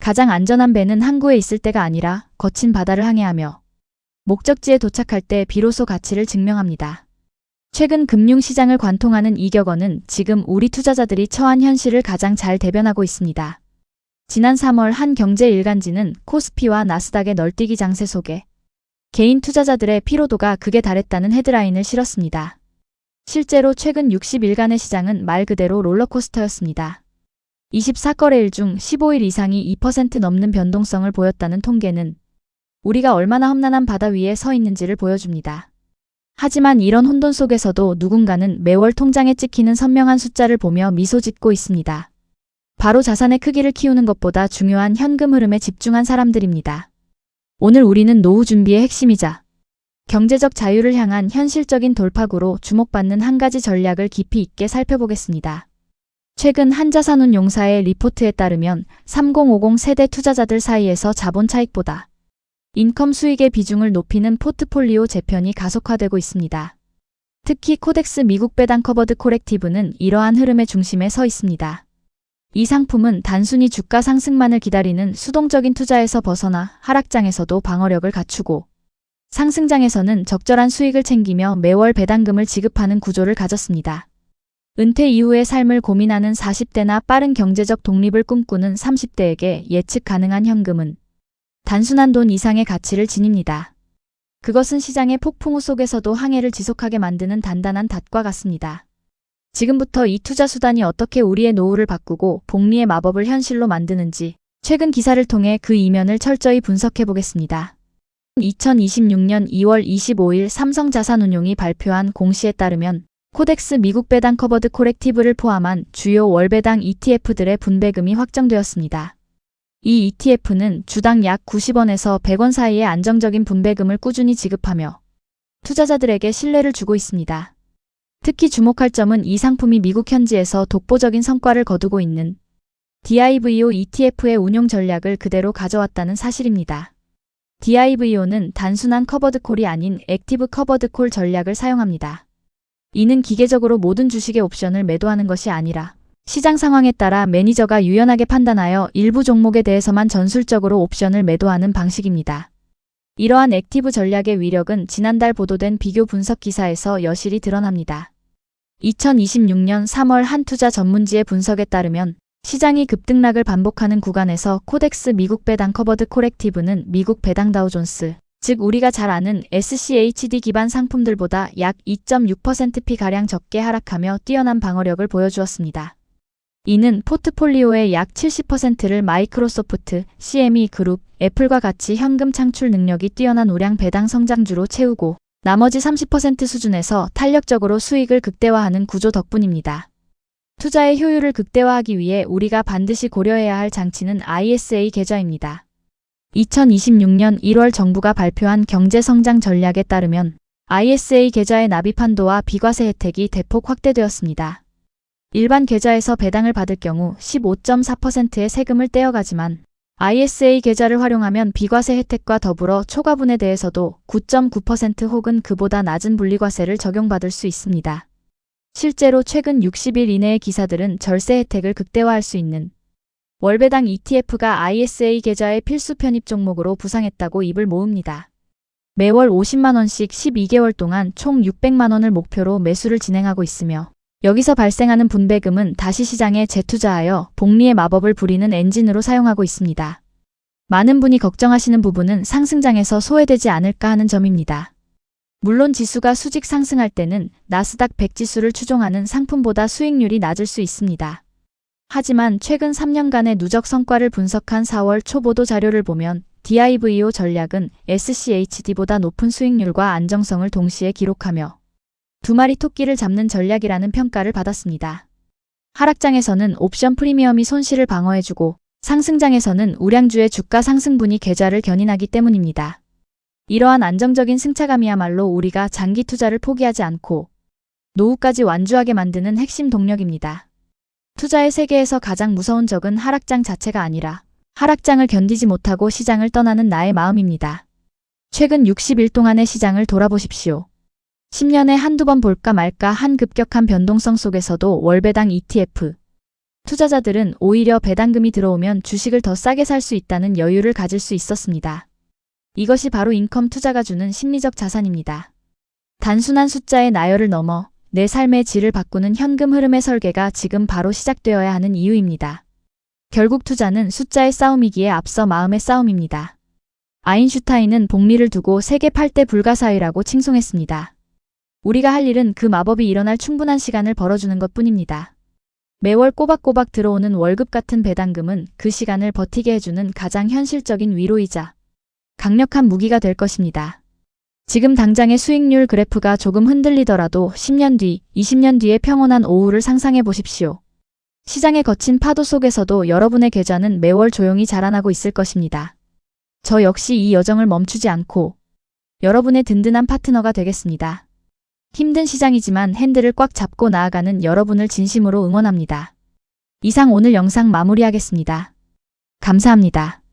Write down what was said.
가장 안전한 배는 항구에 있을 때가 아니라 거친 바다를 항해하며 목적지에 도착할 때 비로소 가치를 증명합니다. 최근 금융시장을 관통하는 이격언은 지금 우리 투자자들이 처한 현실을 가장 잘 대변하고 있습니다. 지난 3월 한 경제일간지는 코스피와 나스닥의 널뛰기 장세 속에 개인 투자자들의 피로도가 극에 달했다는 헤드라인을 실었습니다. 실제로 최근 60일간의 시장은 말 그대로 롤러코스터였습니다. 24거래일 중 15일 이상이 2% 넘는 변동성을 보였다는 통계는 우리가 얼마나 험난한 바다 위에 서 있는지를 보여줍니다. 하지만 이런 혼돈 속에서도 누군가는 매월 통장에 찍히는 선명한 숫자를 보며 미소 짓고 있습니다. 바로 자산의 크기를 키우는 것보다 중요한 현금 흐름에 집중한 사람들입니다. 오늘 우리는 노후 준비의 핵심이자 경제적 자유를 향한 현실적인 돌파구로 주목받는 한 가지 전략을 깊이 있게 살펴보겠습니다. 최근 한 자산운용사의 리포트에 따르면 3050 세대 투자자들 사이에서 자본 차익보다 인컴 수익의 비중을 높이는 포트폴리오 재편이 가속화되고 있습니다. 특히 코덱스 미국 배당 커버드 코렉티브는 이러한 흐름의 중심에 서 있습니다. 이 상품은 단순히 주가 상승만을 기다리는 수동적인 투자에서 벗어나 하락장에서도 방어력을 갖추고 상승장에서는 적절한 수익을 챙기며 매월 배당금을 지급하는 구조를 가졌습니다. 은퇴 이후의 삶을 고민하는 40대나 빠른 경제적 독립을 꿈꾸는 30대에게 예측 가능한 현금은 단순한 돈 이상의 가치를 지닙니다. 그것은 시장의 폭풍우 속에서도 항해를 지속하게 만드는 단단한 닷과 같습니다. 지금부터 이 투자 수단이 어떻게 우리의 노후를 바꾸고 복리의 마법을 현실로 만드는지 최근 기사를 통해 그 이면을 철저히 분석해 보겠습니다. 2026년 2월 25일 삼성자산운용이 발표한 공시에 따르면 코덱스 미국 배당 커버드 코렉티브를 포함한 주요 월배당 ETF들의 분배금이 확정되었습니다. 이 ETF는 주당 약 90원에서 100원 사이의 안정적인 분배금을 꾸준히 지급하며 투자자들에게 신뢰를 주고 있습니다. 특히 주목할 점은 이 상품이 미국 현지에서 독보적인 성과를 거두고 있는 DIVO ETF의 운용 전략을 그대로 가져왔다는 사실입니다. DIVO는 단순한 커버드 콜이 아닌 액티브 커버드 콜 전략을 사용합니다. 이는 기계적으로 모든 주식의 옵션을 매도하는 것이 아니라 시장 상황에 따라 매니저가 유연하게 판단하여 일부 종목에 대해서만 전술적으로 옵션을 매도하는 방식입니다. 이러한 액티브 전략의 위력은 지난달 보도된 비교 분석 기사에서 여실히 드러납니다. 2026년 3월 한 투자 전문지의 분석에 따르면 시장이 급등락을 반복하는 구간에서 코덱스 미국 배당 커버드 코렉티브는 미국 배당 다우존스, 즉 우리가 잘 아는 SCHD 기반 상품들보다 약 2.6%가량 적게 하락하며 뛰어난 방어력을 보여주었습니다. 이는 포트폴리오의 약 70%를 마이크로소프트, CME 그룹, 애플과 같이 현금 창출 능력이 뛰어난 우량 배당 성장주로 채우고 나머지 30% 수준에서 탄력적으로 수익을 극대화하는 구조 덕분입니다. 투자의 효율을 극대화하기 위해 우리가 반드시 고려해야 할 장치는 ISA 계좌입니다. 2026년 1월 정부가 발표한 경제성장 전략에 따르면 ISA 계좌의 납입 한도와 비과세 혜택이 대폭 확대되었습니다. 일반 계좌에서 배당을 받을 경우 15.4%의 세금을 떼어가지만 ISA 계좌를 활용하면 비과세 혜택과 더불어 초과분에 대해서도 9.9% 혹은 그보다 낮은 분리과세를 적용받을 수 있습니다. 실제로 최근 60일 이내의 기사들은 절세 혜택을 극대화할 수 있는 월배당 ETF가 ISA 계좌의 필수 편입 종목으로 부상했다고 입을 모읍니다. 매월 50만원씩 12개월 동안 총 600만원을 목표로 매수를 진행하고 있으며 여기서 발생하는 분배금은 다시 시장에 재투자하여 복리의 마법을 부리는 엔진으로 사용하고 있습니다. 많은 분이 걱정하시는 부분은 상승장에서 소외되지 않을까 하는 점입니다. 물론 지수가 수직 상승할 때는 나스닥 100 지수를 추종하는 상품보다 수익률이 낮을 수 있습니다. 하지만 최근 3년간의 누적 성과를 분석한 4월 초 보도 자료를 보면 DIVO 전략은 SCHD보다 높은 수익률과 안정성을 동시에 기록하며 두 마리 토끼를 잡는 전략이라는 평가를 받았습니다. 하락장에서는 옵션 프리미엄이 손실을 방어해주고 상승장에서는 우량주의 주가 상승분이 계좌를 견인하기 때문입니다. 이러한 안정적인 승차감이야말로 우리가 장기 투자를 포기하지 않고 노후까지 완주하게 만드는 핵심 동력입니다. 투자의 세계에서 가장 무서운 적은 하락장 자체가 아니라 하락장을 견디지 못하고 시장을 떠나는 나의 마음입니다. 최근 60일 동안의 시장을 돌아보십시오. 10년에 한두 번 볼까 말까 한 급격한 변동성 속에서도 월배당 ETF, 투자자들은 오히려 배당금이 들어오면 주식을 더 싸게 살 수 있다는 여유를 가질 수 있었습니다. 이것이 바로 인컴 투자가 주는 심리적 자산입니다. 단순한 숫자의 나열을 넘어 내 삶의 질을 바꾸는 현금 흐름의 설계가 지금 바로 시작되어야 하는 이유입니다. 결국 투자는 숫자의 싸움이기에 앞서 마음의 싸움입니다. 아인슈타인은 복리를 두고 세계 8대 불가사의라고 칭송했습니다. 우리가 할 일은 그 마법이 일어날 충분한 시간을 벌어주는 것뿐입니다. 매월 꼬박꼬박 들어오는 월급 같은 배당금은 그 시간을 버티게 해주는 가장 현실적인 위로이자 강력한 무기가 될 것입니다. 지금 당장의 수익률 그래프가 조금 흔들리더라도 10년 뒤, 20년 뒤의 평온한 오후를 상상해 보십시오. 시장의 거친 파도 속에서도 여러분의 계좌는 매월 조용히 자라나고 있을 것입니다. 저 역시 이 여정을 멈추지 않고 여러분의 든든한 파트너가 되겠습니다. 힘든 시장이지만 핸들을 꽉 잡고 나아가는 여러분을 진심으로 응원합니다. 이상 오늘 영상 마무리하겠습니다. 감사합니다.